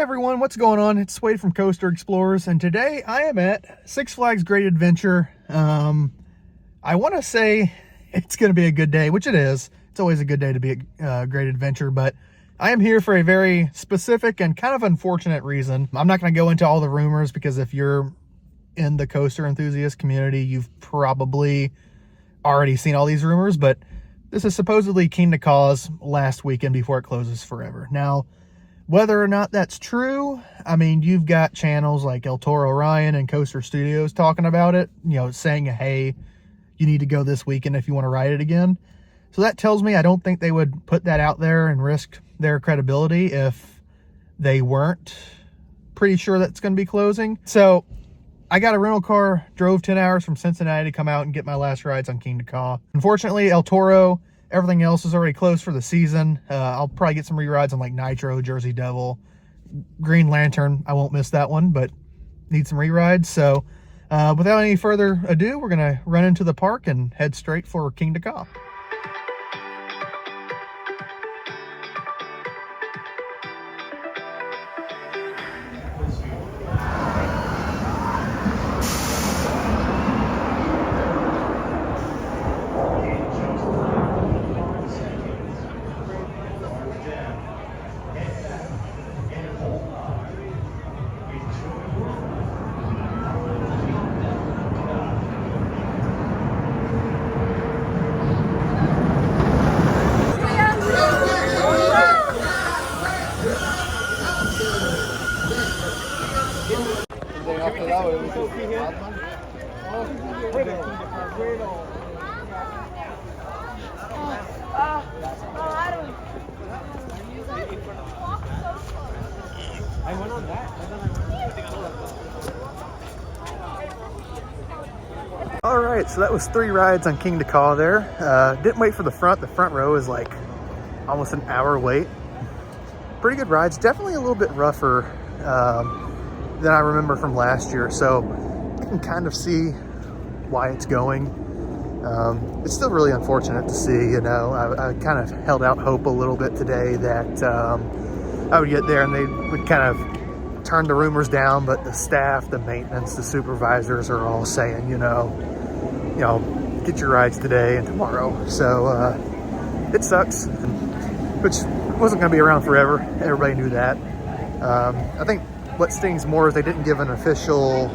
everyone, what's going on? It's Swade from Coaster Explorers, and today I am at Six Flags Great Adventure. I want to say it's going to be a good day, which it is. It's always a good day to be at Great Adventure, but I am here for a very specific and kind of unfortunate reason. I'm not going to go into all the rumors because if you're in the coaster enthusiast community, you've probably already seen all these rumors, but this is supposedly Kingda Ka's last weekend before it closes forever. Now, whether or not that's true, I mean, you've got channels like El Toro Ryan and Coaster Studios talking about it, you know, saying, hey, you need to go this weekend if you want to ride it again. So that tells me I don't think they would put that out there and risk their credibility if they weren't pretty sure that's going to be closing. So I got a rental car, drove 10 hours from Cincinnati to come out and get my last rides on Kingda Ka. Unfortunately, El Toro, everything else is already closed for the season. I'll probably get some re-rides on like Nitro, Jersey Devil, Green Lantern. I won't miss that one, but need some re-rides. So without any further ado, we're going to run into the park and head straight for Kingda Ka. All right, so that was 3 rides on Kingda Ka there. Didn't wait for the front. The front row is like almost an hour wait. Pretty good rides. Definitely a little bit rougher than I remember from last year. So you can kind of see why it's going. It's still really unfortunate to see, you know. I kind of held out hope a little bit today that I would get there and they would kind of turn the rumors down, but the staff, the maintenance, the supervisors are all saying, you know, get your rides today and tomorrow. So it sucks, which wasn't going to be around forever. Everybody knew that. I think what stings more is they didn't give an official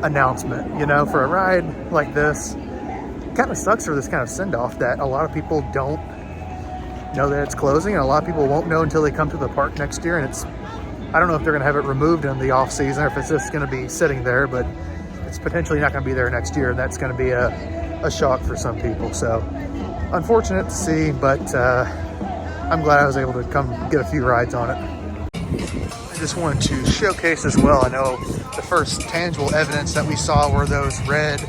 announcement, you know, for a ride like this. Kind of sucks for this kind of send-off that a lot of people don't know that it's closing, and a lot of people won't know until they come to the park next year. And I don't know if they're going to have it removed in the off season or if it's just going to be sitting there, but it's potentially not going to be there next year, and that's going to be a shock for some people. So unfortunate to see, but I'm glad I was able to come get a few rides on it. I just wanted to showcase as well, I know the first tangible evidence that we saw were those red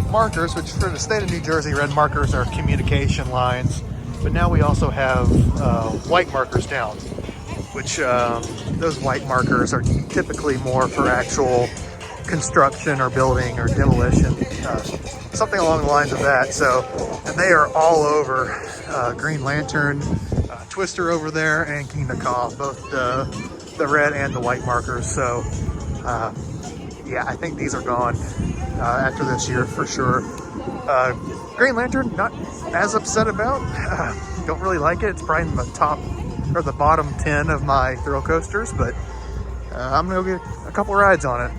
markers, which for the state of New Jersey, red markers are communication lines, but now we also have white markers down, which those white markers are typically more for actual construction or building or demolition, something along the lines of that. So, and they are all over Green Lantern, Twister over there, and Kingda Ka, both the red and the white markers. So yeah, I think these are gone after this year for sure. Green Lantern, not as upset about. Don't really like it. It's probably in the top or the bottom 10 of my thrill coasters, but I'm gonna go get a couple rides on it.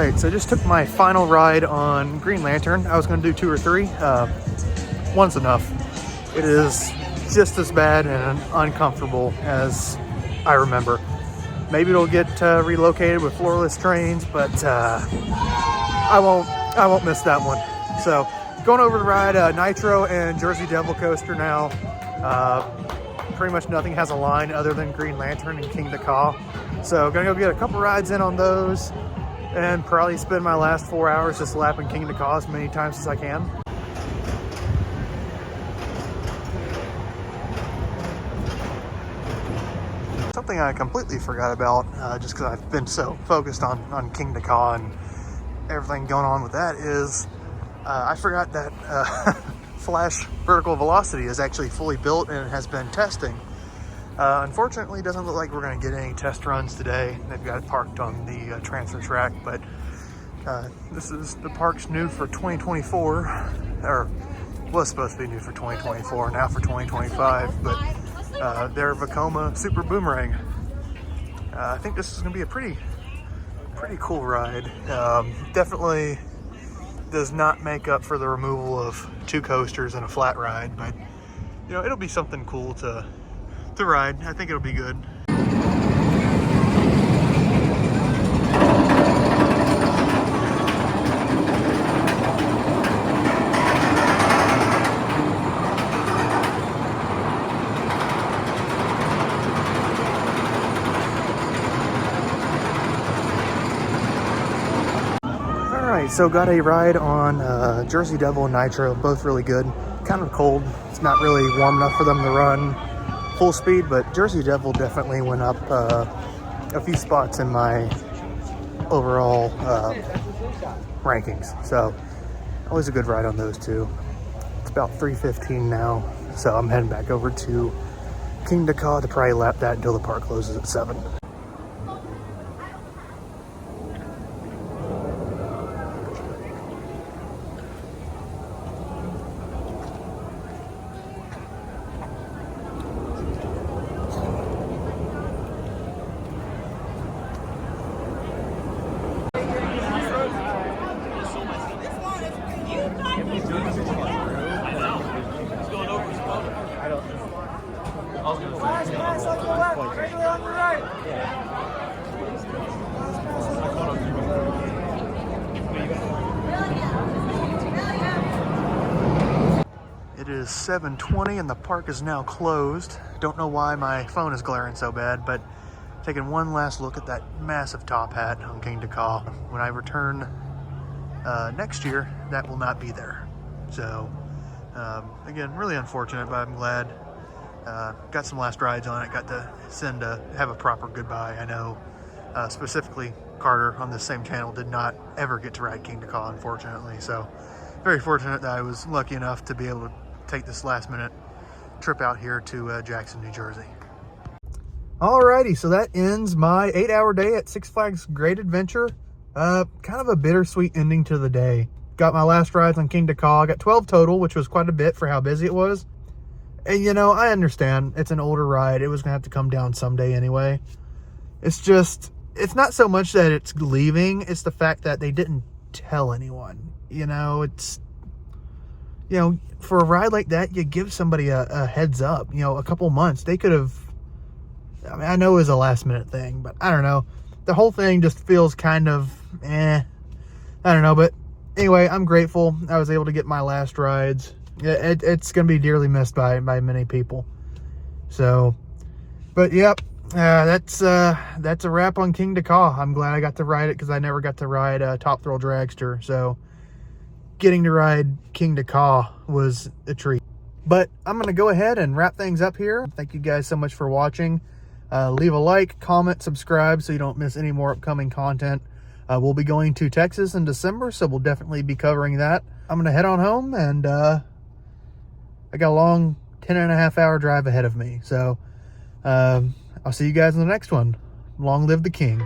right, so I just took my final ride on Green Lantern. I was going to do 2 or 3. One's enough. It is just as bad and uncomfortable as I remember. Maybe it'll get relocated with floorless trains, but I won't miss that one. So going over to ride Nitro and Jersey Devil coaster now. Pretty much nothing has a line other than Green Lantern and Kingda Ka. So gonna go get a couple rides in on those and probably spend my last 4 hours just lapping Kingda Ka as many times as I can. Something I completely forgot about, just because I've been so focused on Kingda Ka and everything going on with that, is I forgot that Flash vertical velocity is actually fully built and has been testing. Unfortunately, it doesn't look like we're going to get any test runs today. They've got it parked on the transfer track, but this is the park's new for 2024, or was supposed to be new for 2024, now for 2025, but their Vekoma Super Boomerang. I think this is going to be a pretty cool ride. Definitely does not make up for the removal of 2 coasters and a flat ride, but you know, it'll be something cool to ride. I think it'll be good. So got a ride on Jersey Devil and Nitro, both really good. Kind of cold. It's not really warm enough for them to run full speed, but Jersey Devil definitely went up a few spots in my overall rankings. So always a good ride on those two. It's about 3:15 now, so I'm heading back over to Kingda Ka to probably lap that until the park closes at 7. It is 7:20 and the park is now closed. Don't know why my phone is glaring so bad, but taking one last look at that massive top hat on Kingda Ka. When I return next year, that will not be there. So again, really unfortunate, but I'm glad. Got some last rides on it. Got to have a proper goodbye. I know specifically Carter on this same channel did not ever get to ride Kingda Ka, unfortunately. So very fortunate that I was lucky enough to be able to take this last minute trip out here to Jackson, New Jersey. Alrighty, so that ends my 8-hour day at Six Flags Great Adventure. Kind of a bittersweet ending to the day. Got my last rides on Kingda Ka. I got 12 total, which was quite a bit for how busy it was. And you know, I understand it's an older ride. It was gonna have to come down someday anyway. It's just, it's not so much that it's leaving, it's the fact that they didn't tell anyone. You know, it's, you know, for a ride like that, you give somebody a heads up, you know, a couple months. They could have, I mean, I know it was a last minute thing, but I don't know. The whole thing just feels kind of, I don't know. But anyway, I'm grateful I was able to get my last rides. It's going to be dearly missed by many people. So, but yep, that's a wrap on Kingda Ka. I'm glad I got to ride it because I never got to ride Top Thrill Dragster. So getting to ride Kingda Ka was a treat. But I'm going to go ahead and wrap things up here. Thank you guys so much for watching. Leave a like, comment, subscribe so you don't miss any more upcoming content. We'll be going to Texas in December, so we'll definitely be covering that. I'm going to head on home, and I got a long 10.5-hour drive ahead of me. So I'll see you guys in the next one. Long live the king.